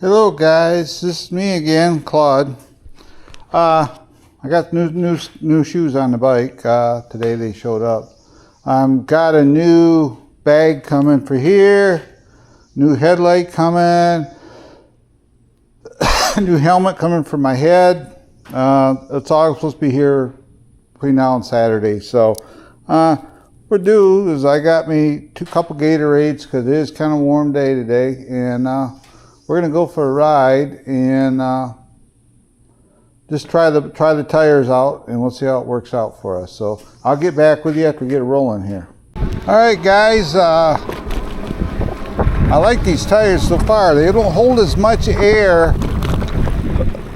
Hello guys, this is me again, Claude. I got new shoes on the bike. Today they showed up. Got a new bag coming for here, new headlight coming, new helmet coming for my head. It's all supposed to be here between now and Saturday. So what we'll do is I got me couple Gatorades because it is kind of warm day today, and we're gonna go for a ride and just try the tires out, and we'll see how it works out for us. So I'll get back with you after we get rolling here. All right, guys. I like these tires so far. They don't hold as much air,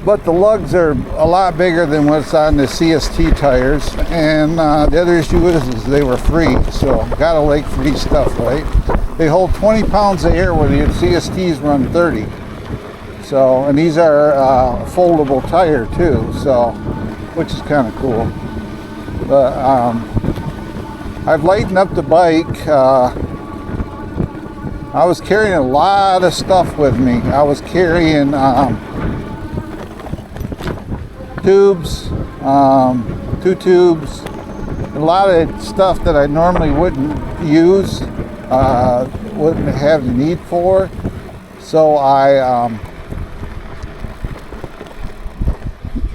but the lugs are a lot bigger than what's on the CST tires. And the other issue is they were free, so gotta like free stuff, right? They hold 20 pounds of air where the CSTs run 30. So, and these are a foldable tire too, so, which is kind of cool. But I've lightened up the bike. I was carrying a lot of stuff with me. I was carrying tubes, 2 tubes, a lot of stuff that I normally wouldn't use, wouldn't have the need for. So I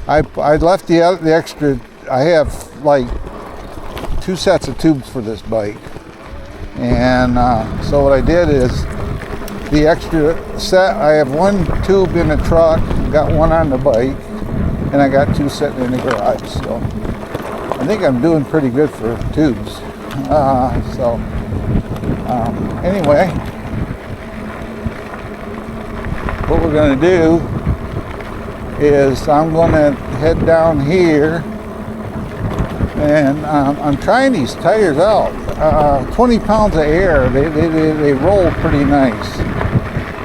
left the extra. I have like 2 sets of tubes for this bike, and so what I did is the extra set. I have 1 tube in the truck, got 1 on the bike, and I got 2 sitting in the garage. So I think I'm doing pretty good for tubes. Anyway, what we're going to do is I'm going to head down here, and I'm trying these tires out. 20 pounds of air, they roll pretty nice.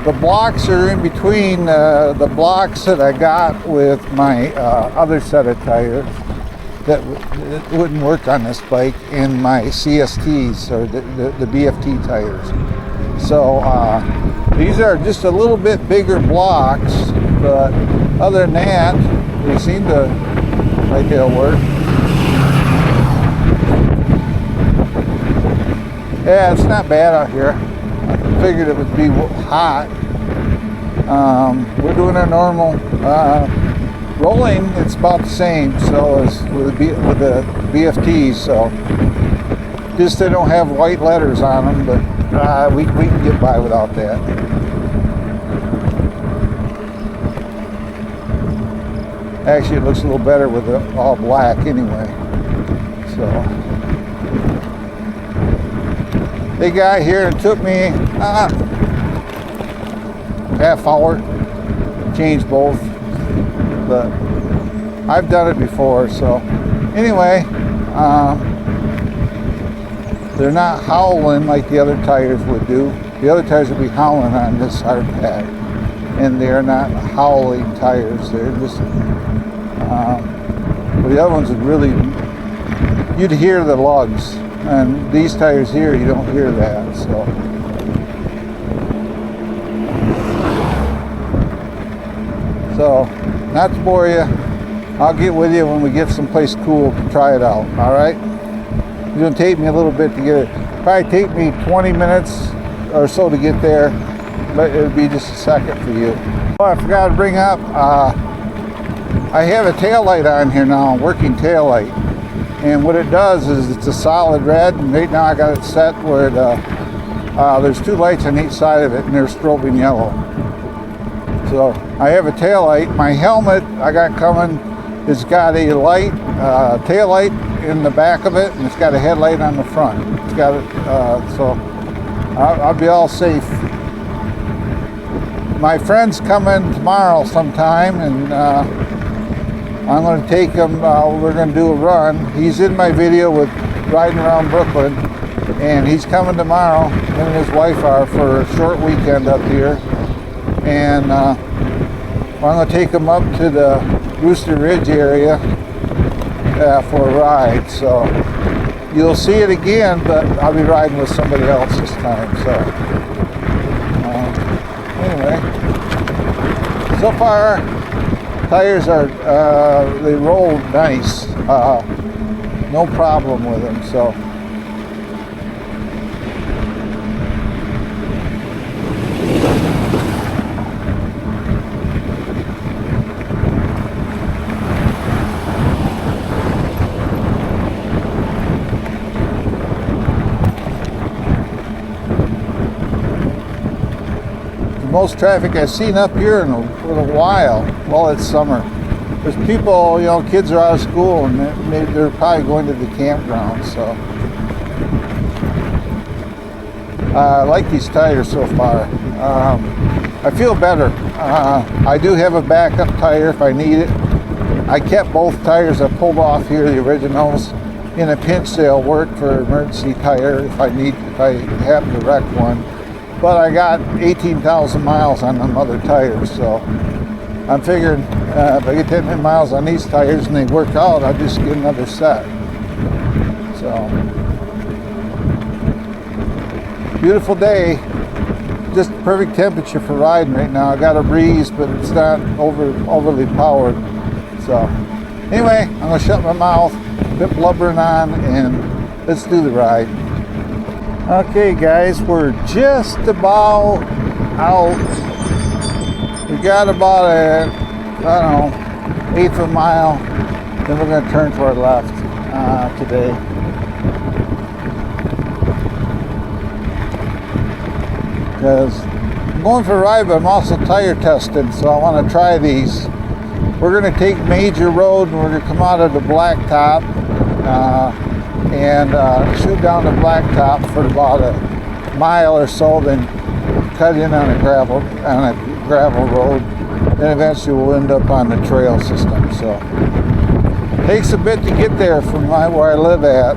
The blocks are in between the blocks that I got with my other set of tires that wouldn't work on this bike, in my CSTs, or the BFT tires. So these are just a little bit bigger blocks, but other than that, they seem to like they'll work. Yeah, it's not bad out here. I figured it would be hot. We're doing our normal rolling. It's about the same, so as with the BFTs. So just they don't have white letters on them, but we can get by without that. Actually, it looks a little better with it all black anyway. So they got here and took me half hour, changed both, but I've done it before. So anyway, they're not howling like the other tires would do. The other tires would be howling on this hard pad, and they're not howling tires. They're just but the other ones would really, you'd hear the lugs, and these tires here, you don't hear that. So not to bore you, I'll get with you when we get someplace cool to try it out. All right, it's gonna take me a little bit to get it. Probably take me 20 minutes or so to get there, but it'll be just a second for you. Oh, I forgot to bring up, I have a tail light on here now, a working tail light, and what it does is it's a solid red, and right now I got it set where there's 2 lights on each side of it, and they're strobing yellow. So I have a tail light. My helmet I got coming has got a light, tail light in the back of it, and it's got a headlight on the front. It's got it, so I'll be all safe. My friend's coming tomorrow sometime, and I'm going to take him. We're going to do a run. He's in my video with riding around Brooklyn, and he's coming tomorrow. Him and his wife are for a short weekend up here, and I'm going to take him up to the Rooster Ridge area for a ride. So you'll see it again, but I'll be riding with somebody else this time. So anyway. So far, tires are, they roll nice. No problem with them, so. Most traffic I've seen up here in a little while. Well, it's summer. There's people, you know, kids are out of school and they're probably going to the campground. So I like these tires so far. I feel better. I do have a backup tire if I need it. I kept both tires I pulled off here, the originals. In a pinch, they'll work for emergency tire if I happen to wreck one. But I got 18,000 miles on them other tires, so I'm figuring if I get that many miles on these tires and they work out, I'll just get another set. So, beautiful day. Just perfect temperature for riding right now. I got a breeze, but it's not overly powered. So, anyway, I'm going to shut my mouth, quit blubbering on, and let's do the ride. Okay guys, we're just about out. We got about a, I don't know, eighth of a mile. Then we're going to turn to our left today. Because I'm going for a ride, but I'm also tire tested, so I want to try these. We're going to take Major Road and we're going to come out of the blacktop. And shoot down the blacktop for about a mile or so, then cut in on a gravel road, and eventually we'll end up on the trail system. So takes a bit to get there from where I live at.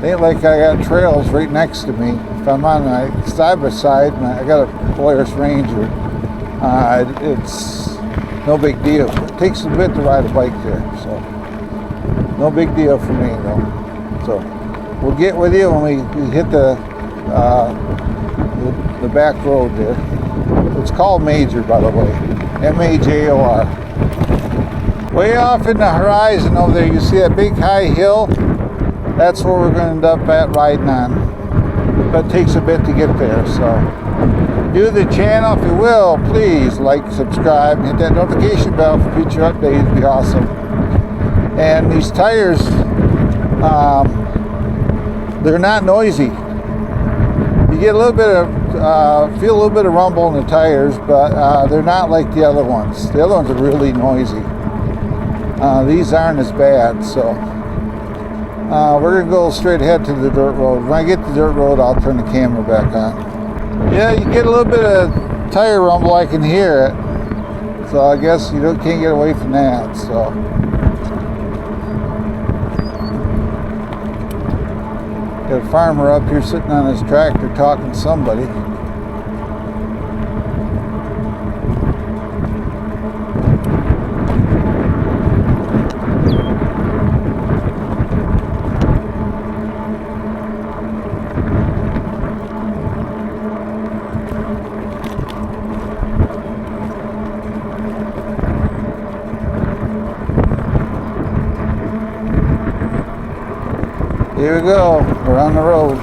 It ain't like I got trails right next to me. If I'm on my side by side, and I got a Polaris Ranger, it's no big deal. It takes a bit to ride a bike there, so. No big deal for me though. So we'll get with you when we hit the back road there. It's called Major, by the way. M-A-J-O-R. Way off in the horizon over there, you see that big high hill? That's where we're going to end up at riding on. But it takes a bit to get there, so. Do the channel if you will, please like, subscribe, hit that notification bell for future updates. It'd be awesome. And these tires, they're not noisy. You get a little bit of, feel a little bit of rumble in the tires, but they're not like the other ones. The other ones are really noisy. These aren't as bad, so we're gonna go straight ahead to the dirt road. When I get to the dirt road, I'll turn the camera back on. Yeah, you get a little bit of tire rumble, I can hear it. So I guess you can't get away from that, so. Got a farmer up here sitting on his tractor talking to somebody. Here we go, we're on the road.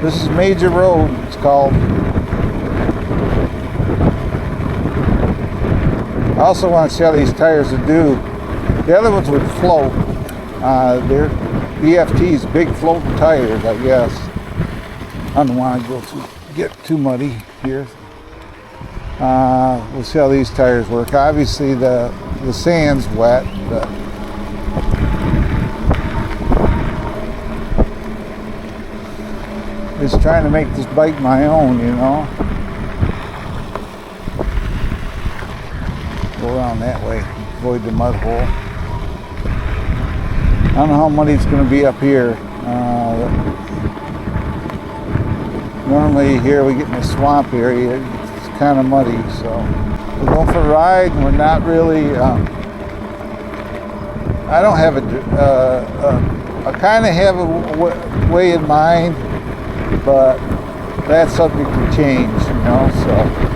This is Major Road, it's called. I also want to see how these tires would do. The other ones would float. They're EFT's big floating tires, I guess. I don't want to get too muddy here. We'll see how these tires work. Obviously the sand's wet, but just trying to make this bike my own, you know. Go around that way, avoid the mud hole. I don't know how muddy it's going to be up here. Normally here we get in the swamp area, it's kind of muddy, so we're going for a ride and we're not really, I don't have I kind of have a way in mind, but that's subject to change. you know, so.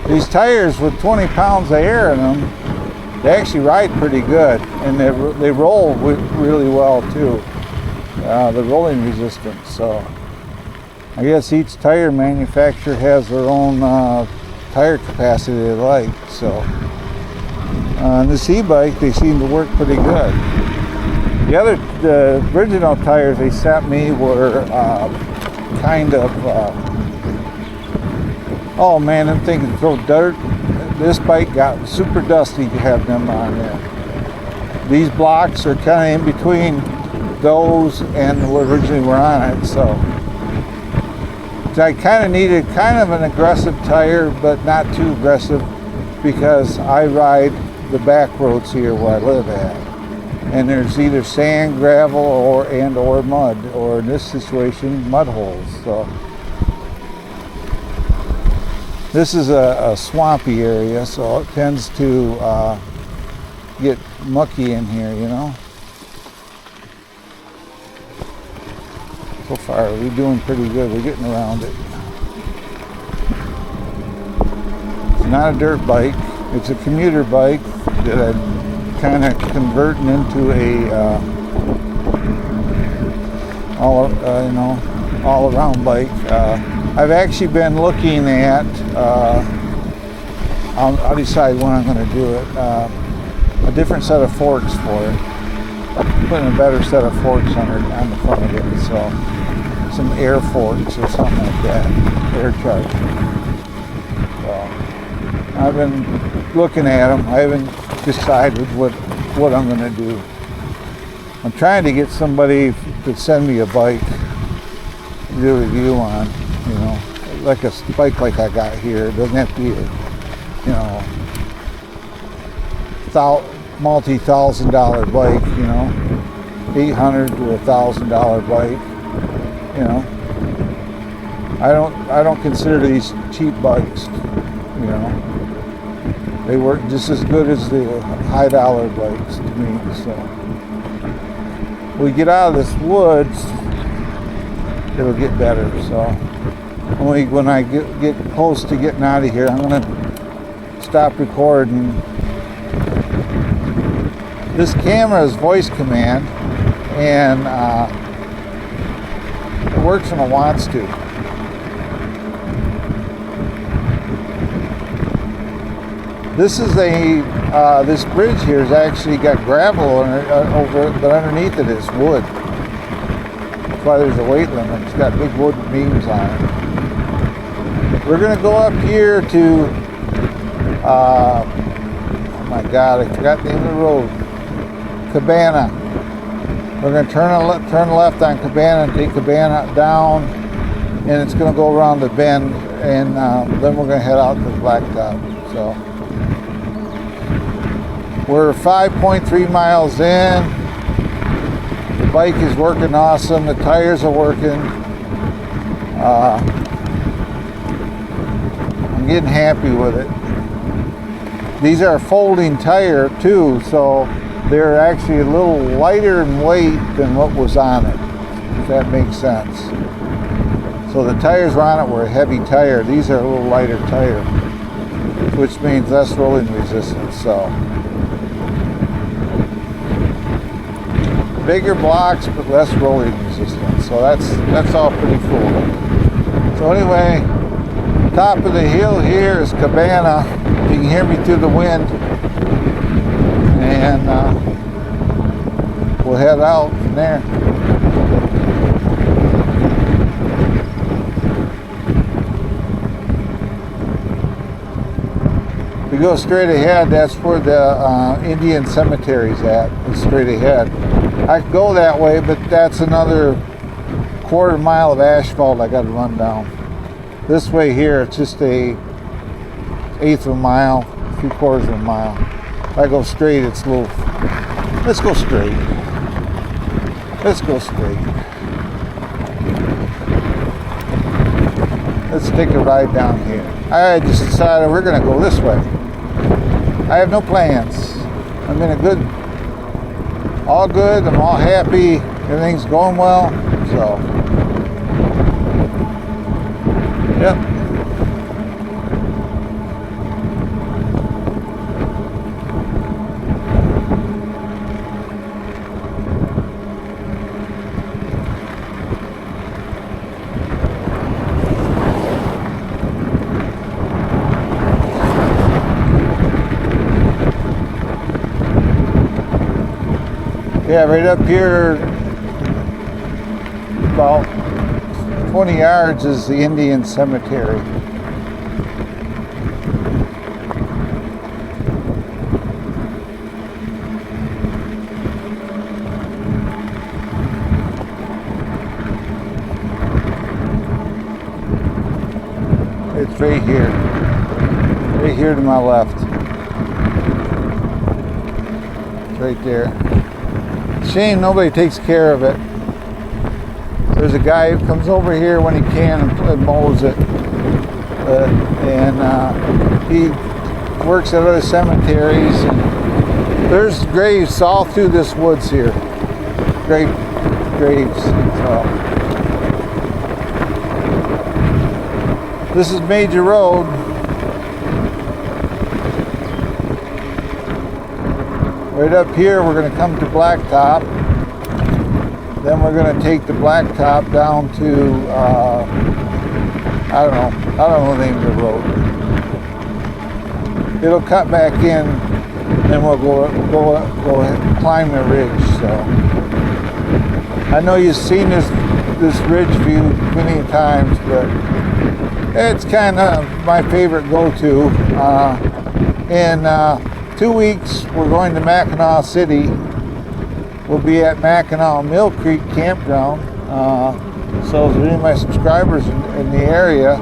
These tires with 20 pounds of air in them, they actually ride pretty good, and they roll really well too. The rolling resistance. So I guess each tire manufacturer has their own tire capacity they like. So on this e-bike, they seem to work pretty good. The original tires they sent me were kind of. Oh man, I'm thinking throw dirt. This bike got super dusty to have them on there. These blocks are kind of in between those and what originally were on it, so I kind of needed kind of an aggressive tire, but not too aggressive, because I ride the back roads here where I live at, and there's either sand, gravel, or mud, or in this situation, mud holes. So this is a swampy area, so it tends to get mucky in here, you know. So far, we're doing pretty good. We're getting around it. It's not a dirt bike. It's a commuter bike that I'm kind of converting into a all-around bike. I've actually been looking at, I'll decide when I'm going to do it, a different set of forks for it. Putting a better set of forks on the front of it, so some air forks or something like that, air charge. So I've been looking at them. I haven't decided what I'm going to do. I'm trying to get somebody to send me a bike to do a review on, you know, like a bike like I got here. It doesn't have to be a, multi-$1,000 bike, you know, $800 to $1,000 bike, you know. I don't consider these cheap bikes, you know. They work just as good as the high dollar bikes to me. So we get out of this woods, it'll get better. So when I get close to getting out of here, I'm gonna stop recording. This camera is voice command, and it works when it wants to. This is this bridge here has actually got gravel over it, but underneath it is wood. That's why there's a weight limit. It's got big wooden beams on it. We're gonna go up here to, oh my God, I forgot the name of the road. Cabana. We're going to turn left on Cabana and take Cabana down, and it's going to go around the bend, and then we're going to head out to the Blacktop. So we're 5.3 miles in. The bike is working awesome. The tires are working. I'm getting happy with it. These are a folding tire too, so they're actually a little lighter in weight than what was on it, if that makes sense. So the tires were on it were a heavy tire. These are a little lighter tire, which means less rolling resistance. So bigger blocks, but less rolling resistance. So that's all pretty cool. So anyway, top of the hill here is Cabana. You can hear me through the wind. And we'll head out from there. We go straight ahead. That's where the Indian cemetery's at. It's straight ahead. I could go that way, but that's another quarter mile of asphalt I got to run down. This way here, it's just a eighth of a mile, 3/4 of a mile. If I go straight, it's a little. Let's go straight. Let's go straight. Let's take a ride down here. I just decided we're gonna go this way. I have no plans. I'm in a good, all good. I'm all happy. Everything's going well. So, yep. Yeah, right up here, about 20 yards is the Indian Cemetery. It's right here to my left. It's right there. Shame nobody takes care of it. There's a guy who comes over here when he can and mows it. He works at other cemeteries. And there's graves all through this woods here. Great graves. So, this is Major Road. Right up here, we're going to come to Blacktop. Then we're going to take the Blacktop down to, I don't know the name of the road. It'll cut back in, and we'll go climb the ridge. So, I know you've seen this ridge view many times, but it's kind of my favorite go-to. In 2 weeks, we're going to Mackinac City. We'll be at Mackinac Mill Creek Campground. So if any of my subscribers in the area,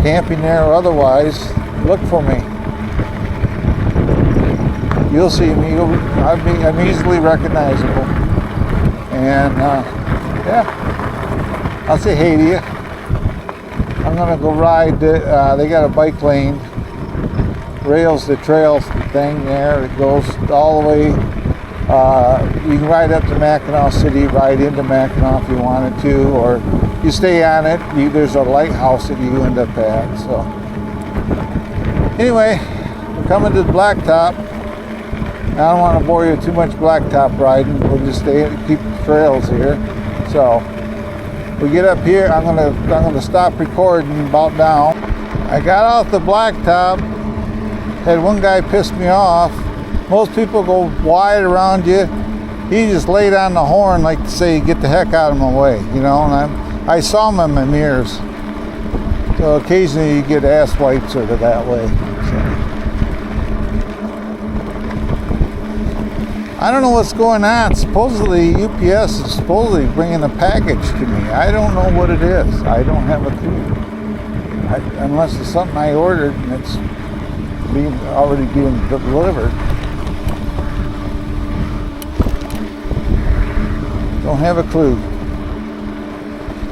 camping there or otherwise, look for me. You'll see me. I'm easily recognizable. And yeah, I'll say hey to you. I'm gonna go ride. They got a bike lane. Rails the trail thing there. It goes all the way. You can ride up to Mackinac City, ride into Mackinac if you wanted to, or you stay on it. There's a lighthouse that you end up at. So anyway, we're coming to the Blacktop. I don't want to bore you with too much Blacktop riding. We'll just keep the trails here. So we get up here. I'm gonna stop recording about now. I got off the Blacktop. Had one guy pissed me off. Most people go wide around you. He just laid on the horn like to say, get the heck out of my way, you know, and I saw him in my mirrors. So occasionally you get ass wipes sort of that way. So. I don't know what's going on. Supposedly UPS is supposedly bringing a package to me. I don't know what it is. I don't have a clue. Unless it's something I ordered and it's already being delivered. Don't have a clue.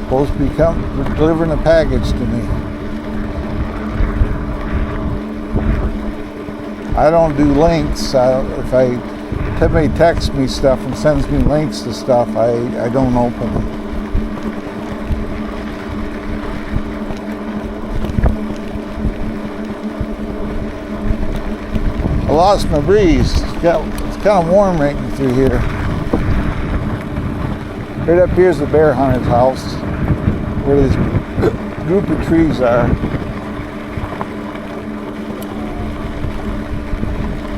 Supposed to be delivering a package to me. I don't do links. If somebody texts me stuff and sends me links to stuff, I don't open them. I lost my breeze. It's kind of warm right through here. Right up here is the bear hunter's house, where this group of trees are.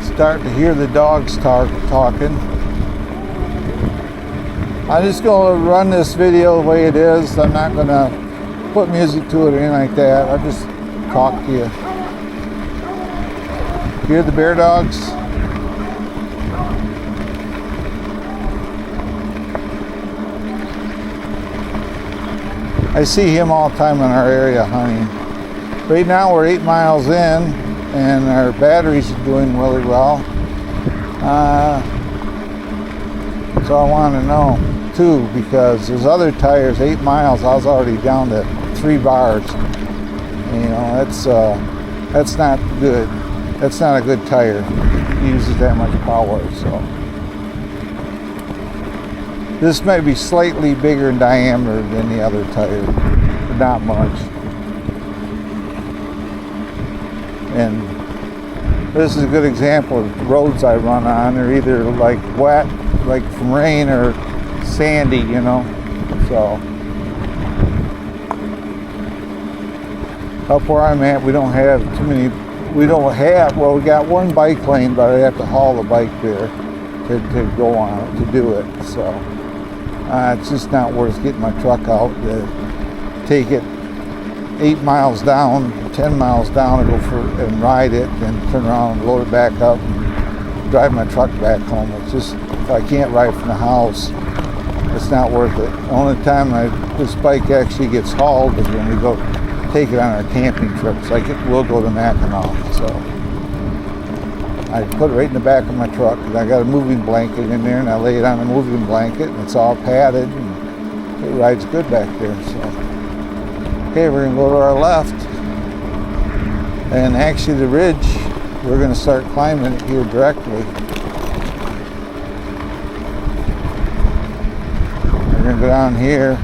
Starting to hear the dogs talking. I'm just going to run this video the way it is. I'm not going to put music to it or anything like that. I'll just talk to you. Hear the bear dogs? I see him all the time in our area hunting. Right now we're 8 miles in and our batteries are doing really well. So I want to know too, because there's other tires, 8 miles, I was already down to 3 bars. You know, that's not good. That's not a good tire. It uses that much power, so. This might be slightly bigger in diameter than the other tire, but not much. And this is a good example of roads I run on. They're either like wet, like from rain, or sandy, you know. So up where I'm at, we don't have too many. Well, we got one bike lane, but I have to haul the bike there to go on it, to do it. So it's just not worth getting my truck out to take it 8 miles down, 10 miles down, and ride it, and turn around and load it back up, and drive my truck back home. It's just, if I can't ride from the house, it's not worth it. The only time this bike actually gets hauled is when we go take it on our camping trips. Like we'll go to Mackinac, so I put it right in the back of my truck, and I got a moving blanket in there, and I lay it on the moving blanket, and it's all padded, and it rides good back there. So okay, we're gonna go to our left, and actually the ridge, we're gonna start climbing it here directly. We're gonna go down here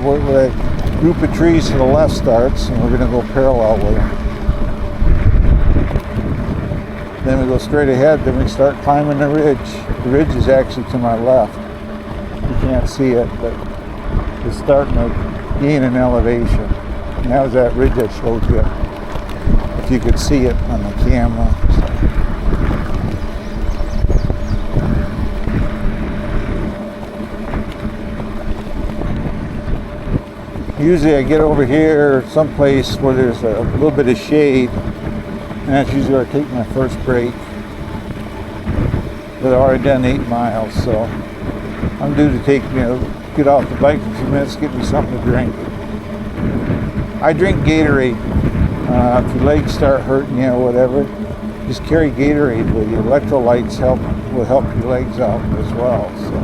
where that group of trees to the left starts, and we're going to go parallel with them. Then we go straight ahead, then we start climbing the ridge. The ridge is actually to my left. You can't see it, but it's starting to gain an elevation. And that was that ridge I showed you, if you could see it on the camera. Usually I get over here someplace where there's a little bit of shade, and that's usually where I take my first break. But I've already done 8 miles, so I'm due to get off the bike in a few minutes, get me something to drink. I drink Gatorade. If your legs start hurting you or whatever, just carry Gatorade with you. Electrolytes will help your legs out as well. So,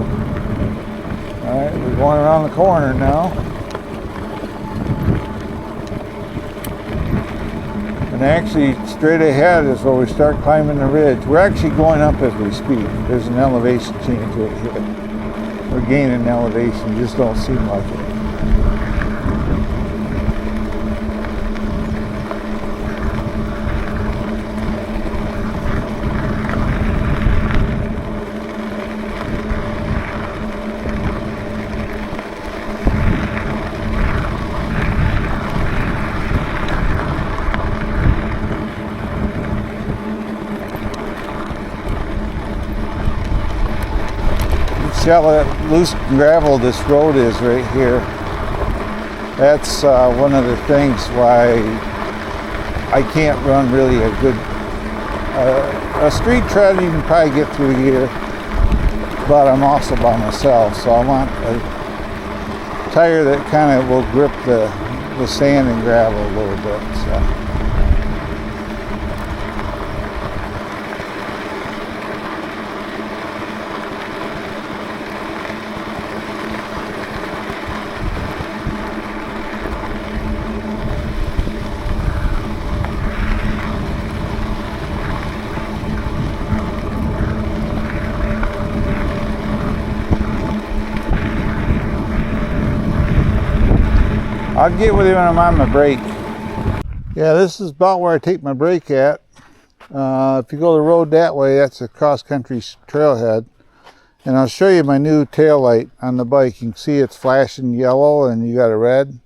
all right, we're going around the corner now. And actually, straight ahead is where we start climbing the ridge. We're actually going up as we speak. There's an elevation change right here. We're gaining elevation, just don't seem like it. See how loose gravel this road is right here. That's one of the things why I can't run really a good a street tread. You can probably get through here, but I'm also by myself, so I want a tire that kind of will grip the sand and gravel a little bit. So. I'll get with you when I'm on my break. Yeah, this is about where I take my break at. If you go the road that way, that's a cross-country trailhead. And I'll show you my new tail light on the bike. You can see it's flashing yellow and you got a red.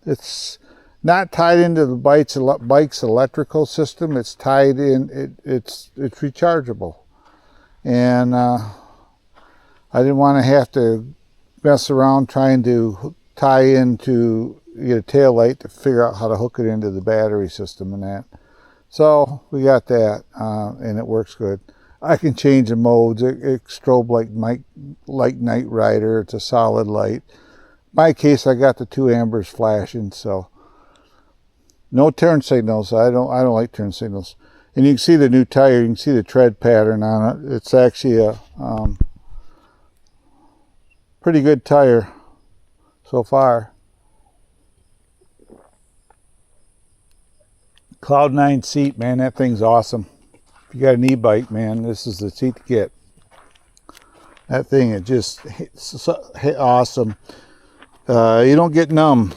It's not tied into the bike's electrical system. It's tied in, it's rechargeable. And I didn't want to have to mess around trying to tie into get a tail light to figure out how to hook it into the battery system and that. So we got that, and it works good. I can change the modes. It strobe like Night Rider. It's a solid light. In my case, I got the 2 ambers flashing, so no turn signals. I don't like turn signals. And you can see the new tire. You can see the tread pattern on it. It's actually a pretty good tire so far. Cloud 9 seat, man, that thing's awesome. If you got an e-bike, man, this is the seat to get. That thing is just awesome. You don't get numb.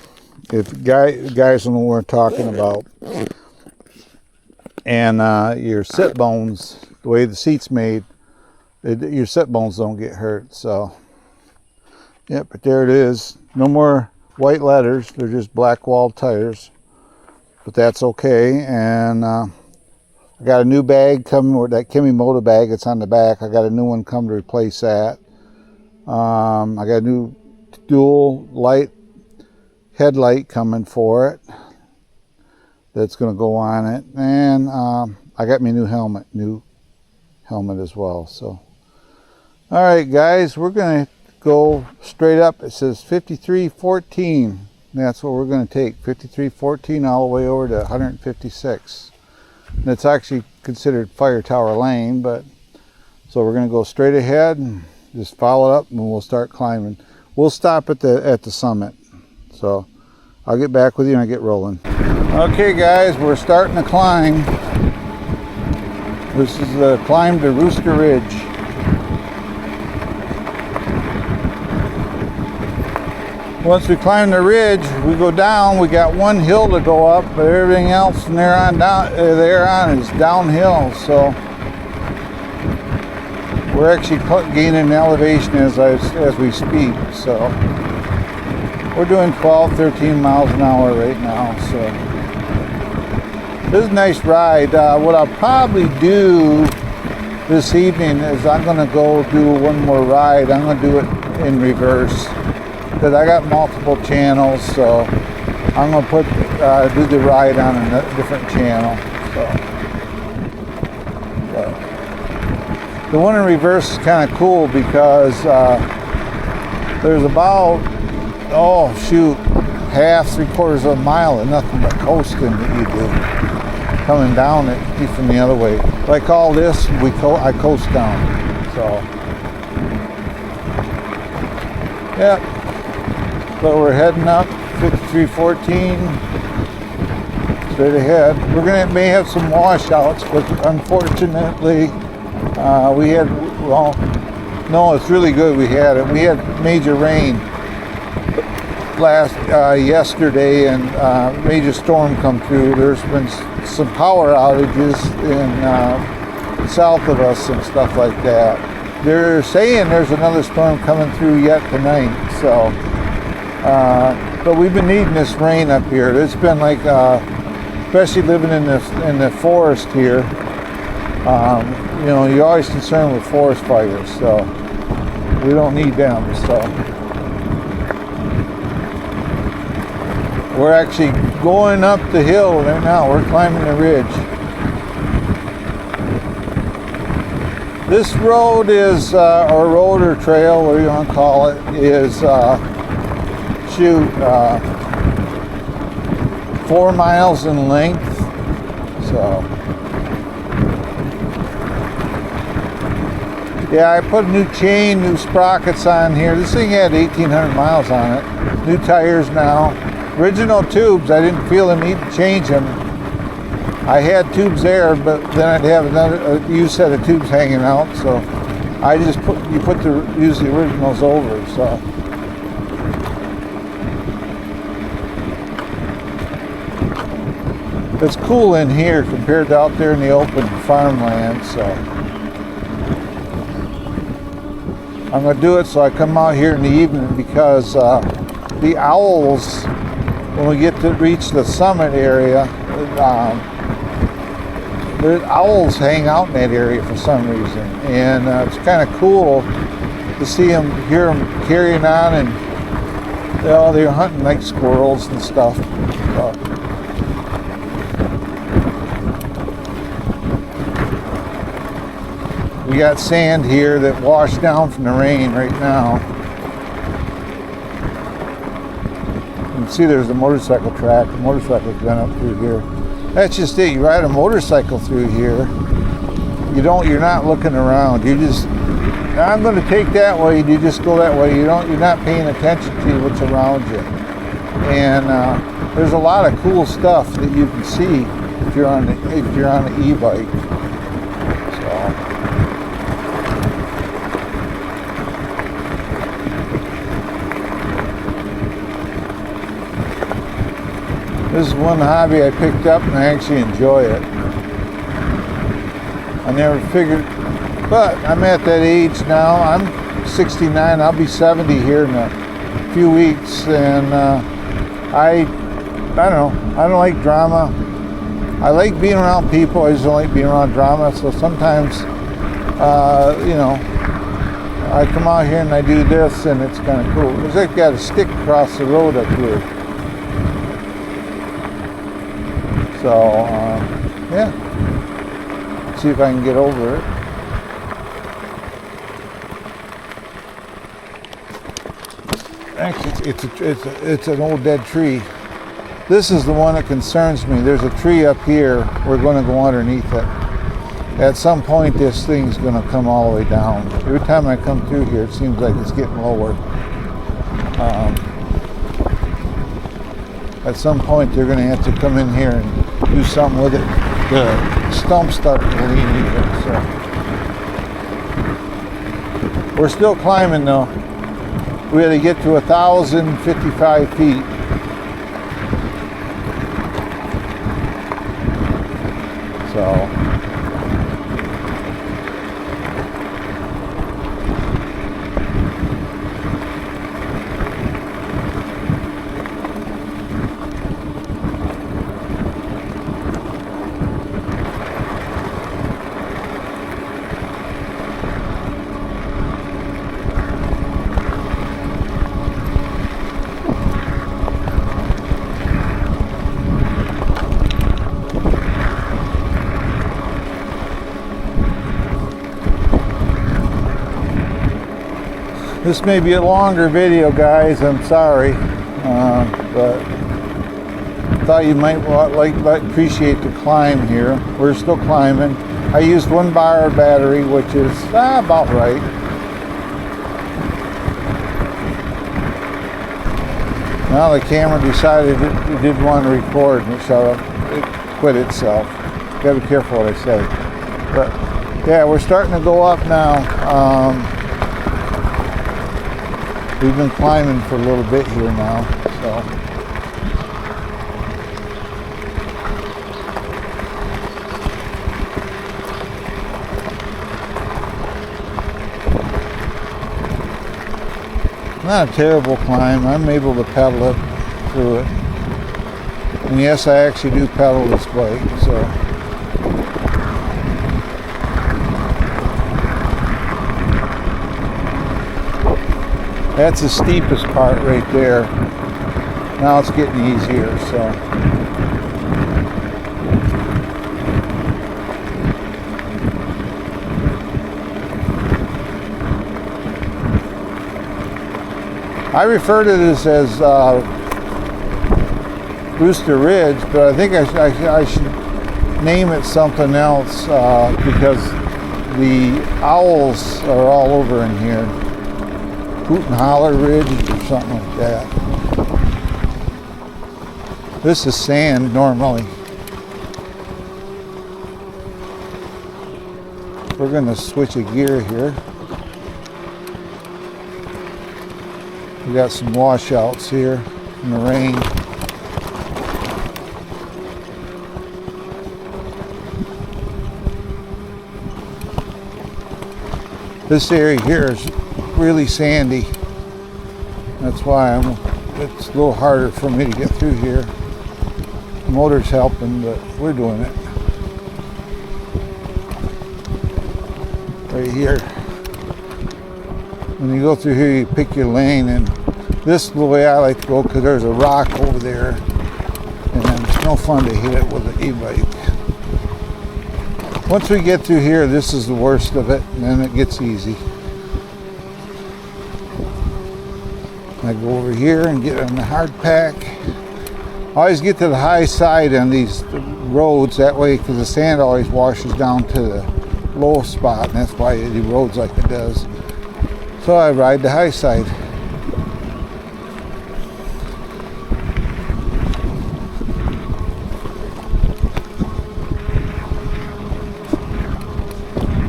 If guys know what we're talking about. And your sit bones, the way the seat's made, your sit bones don't get hurt. So, yep, but there it is. No more white letters. They're just black walled tires. But that's okay. And I got a new bag coming, or that Kimimoto bag that's on the back. I got a new one coming to replace that. I got a new dual light headlight coming for it. That's going to go on it. And I got my new helmet as well. So, all right, guys, we're going to go straight up. It says 5314. That's what we're going to take, 5314 all the way over to 156. And it's actually considered Fire Tower Lane, but so we're going to go straight ahead and just follow it up, and we'll start climbing. We'll stop at the summit. So I'll get back with you and I get rolling. Okay, guys, we're starting to climb. This is the climb to Rooster Ridge. Once we climb the ridge, we go down. We got one hill to go up, but everything else from there on is downhill. So we're actually gaining elevation as we speak. So we're doing 12, 13 miles an hour right now. So this is a nice ride. What I'll probably do this evening is I'm going to go do one more ride. I'm going to do it in reverse, because I got multiple channels, so I'm going to do the ride on a different channel. So the one in reverse is kind of cool because there's about, half, 3/4 of a mile of nothing but coasting that you do coming down it from the other way. Like all this, I coast down. So yeah. So we're heading up 5314 straight ahead. May have some washouts, but unfortunately it's really good. We had major rain yesterday, and major storm come through. There's been some power outages in south of us and stuff like that. They're saying there's another storm coming through yet tonight. So. But we've been needing this rain up here. It's been like, especially living in the forest here. You're always concerned with forest fires, so we don't need them. So we're actually going up the hill right now. We're climbing the ridge. This road is, or road or trail, whatever you want to call it, is 4 miles in length. So yeah, I put a new chain, new sprockets on here. This thing had 1,800 miles on it. New tires now. Original tubes, I didn't feel the need to change them. I had tubes there, but then I'd have a used set of tubes hanging out, so I just use the originals over. So it's cool in here compared to out there in the open farmland. So I'm going to do it so I come out here in the evening, because the owls, when we get to reach the summit area, the owls hang out in that area for some reason, and it's kind of cool to see them, hear them carrying on, and they're hunting like squirrels and stuff. So, We got sand here that washed down from the rain right now. You can see there's a motorcycle track. The motorcycle's been up through here. That's just it. You ride a motorcycle through here. You're not looking around. You just, I'm going to take that way. You just go that way. You're not paying attention to what's around you. And there's a lot of cool stuff that you can see if you're on the e-bike. This is one hobby I picked up and I actually enjoy it. I never figured, but I'm at that age now. I'm 69, I'll be 70 here in a few weeks, and I don't know, I don't like drama. I like being around people, I just don't like being around drama, so sometimes, you know, I come out here and I do this and it's kind of cool. Because I've got a stick across the road up here. So, yeah, see if I can get over it. Actually, it's an old dead tree. This is the one that concerns me. There's a tree up here. We're going to go underneath it. At some point, this thing's going to come all the way down. Every time I come through here, it seems like it's getting lower. At some point, they're going to have to come in here and do something with it. The stumps start leaning here, so. We're still climbing though. We had to get to 1,055 feet. So. This may be a longer video, guys. I'm sorry, but thought you might appreciate the climb here. We're still climbing. I used 1 bar of battery, which is about right. Now the camera decided it didn't want to record, and so it quit itself. Gotta be careful what I say. But yeah, we're starting to go up now. We've been climbing for a little bit here now, so. Not a terrible climb. I'm able to pedal it through it. And yes, I actually do pedal this bike, so. That's the steepest part right there. Now it's getting easier, so. I refer to this as Brewster Ridge, but I think I should name it something else because the owls are all over in here. Hoot and Holler Ridge or something like that. This is sand normally. We're going to switch a gear here. We got some washouts here from the rain. This area here is really sandy. That's why it's a little harder for me to get through here. The motor's helping, but we're doing it. Right here. When you go through here, you pick your lane, and this is the way I like to go because there's a rock over there, and it's no fun to hit it with an e-bike. Once we get through here, this is the worst of it, and then it gets easy. I go over here and get on the hard pack. I always get to the high side on these roads, that way, because the sand always washes down to the low spot, and that's why it erodes like it does. So I ride the high side.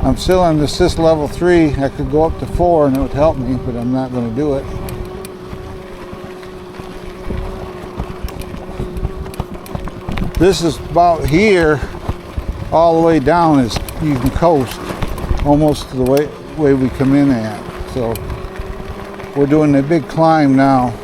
I'm still on the assist level 3. I could go up to 4 and it would help me, but I'm not going to do it. This is about here, all the way down is you can coast almost to the way we come in at. So we're doing a big climb now.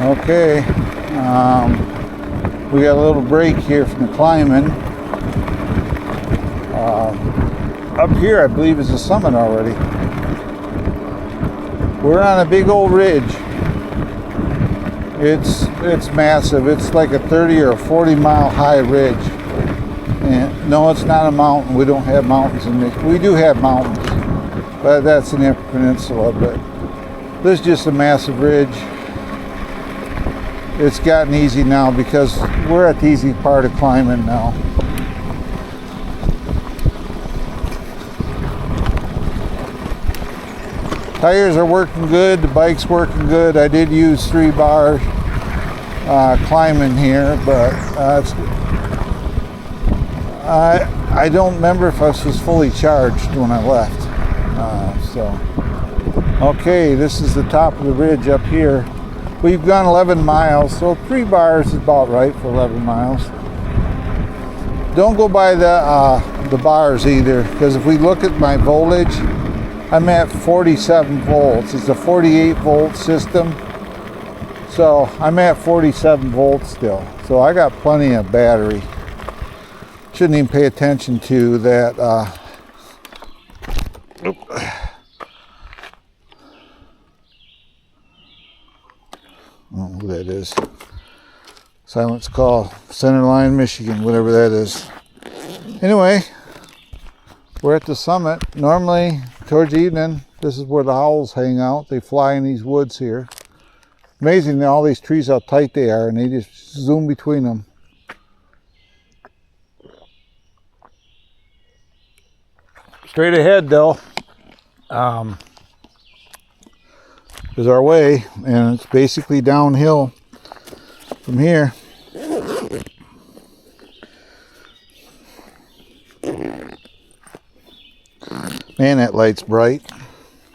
Okay, we got a little break here from the climbing. Up here, I believe, is the summit already. We're on a big old ridge. It's massive. It's like a 30 or a 40 mile high ridge. And no, it's not a mountain. We don't have mountains in Michigan. We do have mountains, but that's in the Upper Peninsula. But this is just a massive ridge. It's gotten easy now because we're at the easy part of climbing now. Tires are working good, the bike's working good. I did use 3 bar climbing here, but I don't remember if I was fully charged when I left. Okay, this is the top of the ridge up here. We've gone 11 miles, so 3 bars is about right for 11 miles. Don't go by the bars either, because if we look at my voltage, I'm at 47 volts. It's a 48 volt system, so I'm at 47 volts still. So I got plenty of battery. Shouldn't even pay attention to that. I don't know who that is. Silence call. Centerline, Michigan, whatever that is. Anyway, we're at the summit. Normally, towards evening, this is where the owls hang out. They fly in these woods here. Amazing all these trees, how tight they are, and they just zoom between them. Straight ahead, though, is our way, and it's basically downhill from here. Man, that light's bright.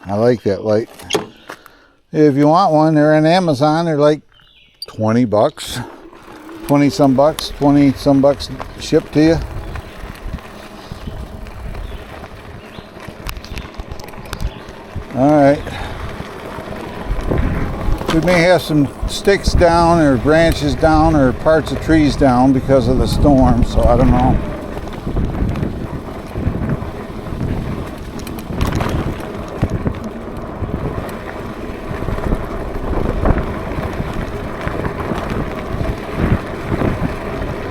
I like that light. If you want one, they're on Amazon. They're like 20 bucks. 20 some bucks shipped to you. Alright. We may have some sticks down or branches down or parts of trees down because of the storm, so I don't know.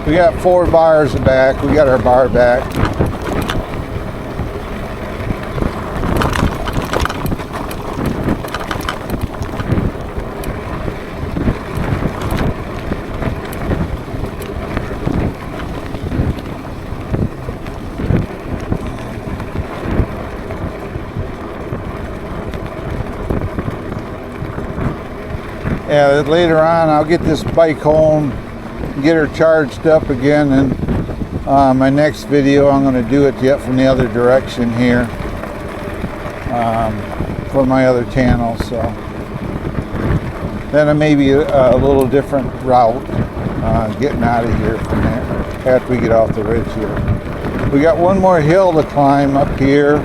We got 4 bars back. We got our bar back. Yeah, later on I'll get this bike home, get her charged up again, and my next video I'm going to do it from the other direction here for my other channel. So then it may be a little different route getting out of here from there after we get off the ridge here. We got one more hill to climb up here,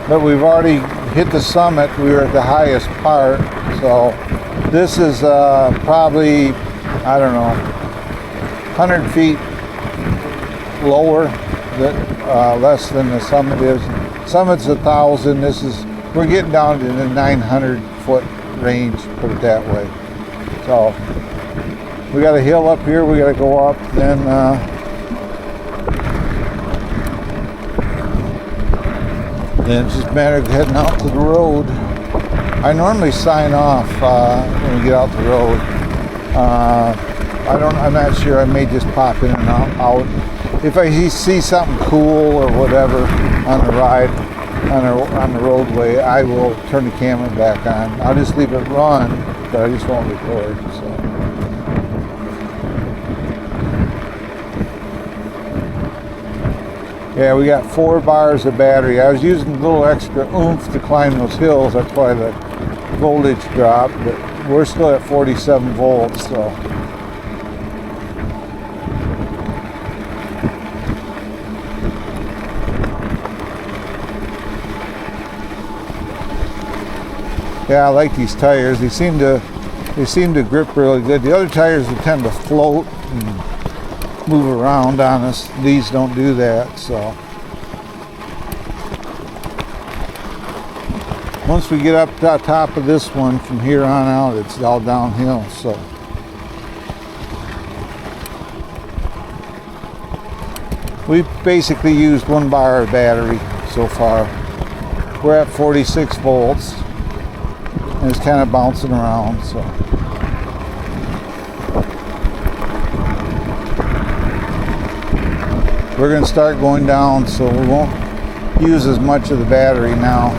but we've already hit the summit. We were at the highest part, so This is probably, I don't know, 100 feet lower, less than the summit is. Summit's 1,000. We're getting down to the 900 foot range, put it that way. So we got a hill up here, we got to go up, then it's just a matter of heading out to the road. I normally sign off when we get out the road. I'm not sure, I may just pop in and out. If I see something cool or whatever on the ride, on the roadway, I will turn the camera back on. I'll just leave it run, but I just won't record. So. Yeah, we got 4 bars of battery. I was using a little extra oomph to climb those hills. That's why the voltage dropped, but we're still at 47 volts, so. Yeah, I like these tires. They seem to grip really good. The other tires they tend to float and move around on us. These don't do that. So once we get up to the top of this one, from here on out, it's all downhill. So we've basically used 1 bar of battery so far. We're at 46 volts. And it's kind of bouncing around, so. We're going to start going down, so we won't use as much of the battery now.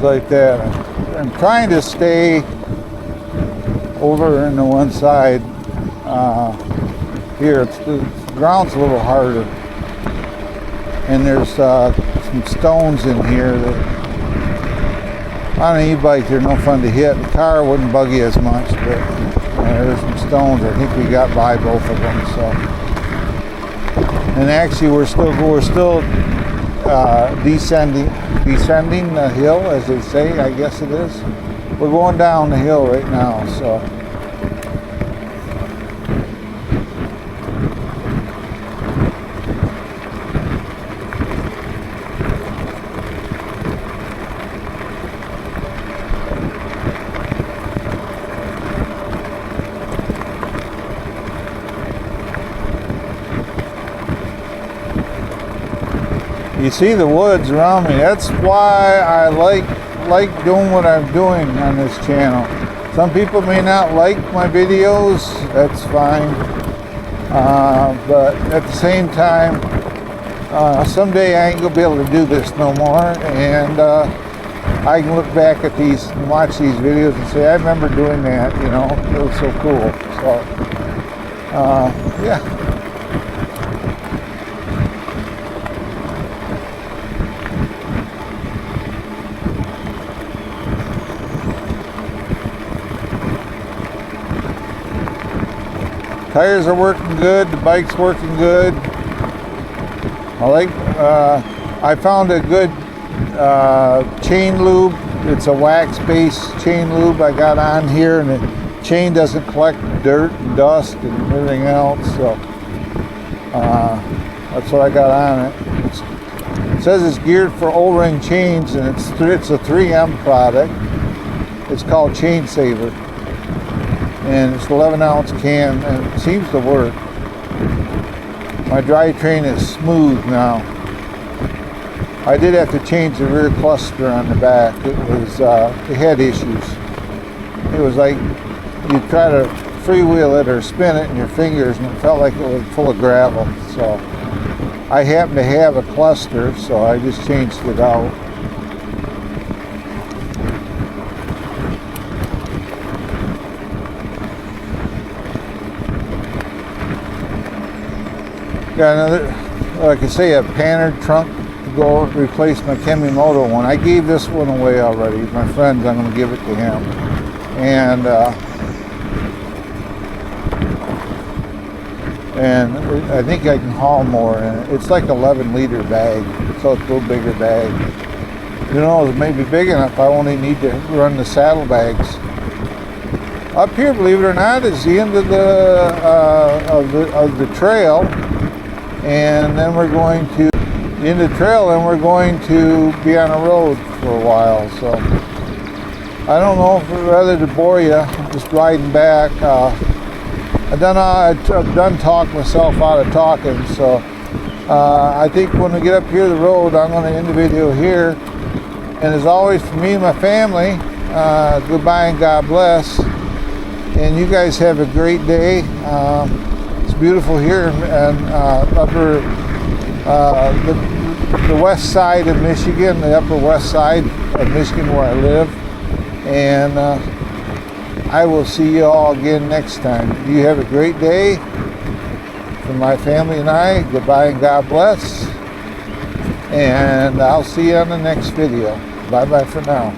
Like that. I'm trying to stay over in the one side here. The ground's a little harder, and there's some stones in here that on an e-bike they're no fun to hit. The car wouldn't bug you as much, but there's some stones. I think we got by both of them. So, and actually we're still descending the hill, as they say, I guess it is. We're going down the hill right now, so. You see the woods around me. That's why I like doing what I'm doing on this channel. Some people may not like my videos. That's fine. But at the same time, someday I ain't gonna be able to do this no more, and I can look back at these and watch these videos and say, I remember doing that. You know, it was so cool. So, yeah. Tires are working good, the bike's working good. I found a good chain lube. It's a wax-based chain lube I got on here, and the chain doesn't collect dirt and dust and everything else, so that's what I got on it. It says it's geared for O-ring chains, and it's a 3M product. It's called Chain Saver. And it's 11-ounce can, and it seems to work. My drivetrain is smooth now. I did have to change the rear cluster on the back. It had issues. It was like you try to freewheel it or spin it in your fingers, and it felt like it was full of gravel. So I happen to have a cluster, so I just changed it out. Got another, like I say, a Panhard trunk to go replace my Kemimoto one. I gave this one away already. My friend's, I'm going to give it to him. And I think I can haul more in it. It's like 11-liter bag, so it's a little bigger bag. Who knows, it may be big enough. I only need to run the saddlebags. Up here, believe it or not, is the end of the trail. And then we're going to end the trail, and we're going to be on a road for a while. So I don't know if I'd rather to bore you just riding back. I've done talked myself out of talking, so I think when we get up here the road, I'm going to end the video here. And as always, for me and my family, goodbye and God bless. And you guys have a great day. It's beautiful here in upper the west side of Michigan, the upper west side of Michigan where I live. And I will see you all again next time. You have a great day. From my family and I, goodbye and God bless. And I'll see you on the next video. Bye-bye for now.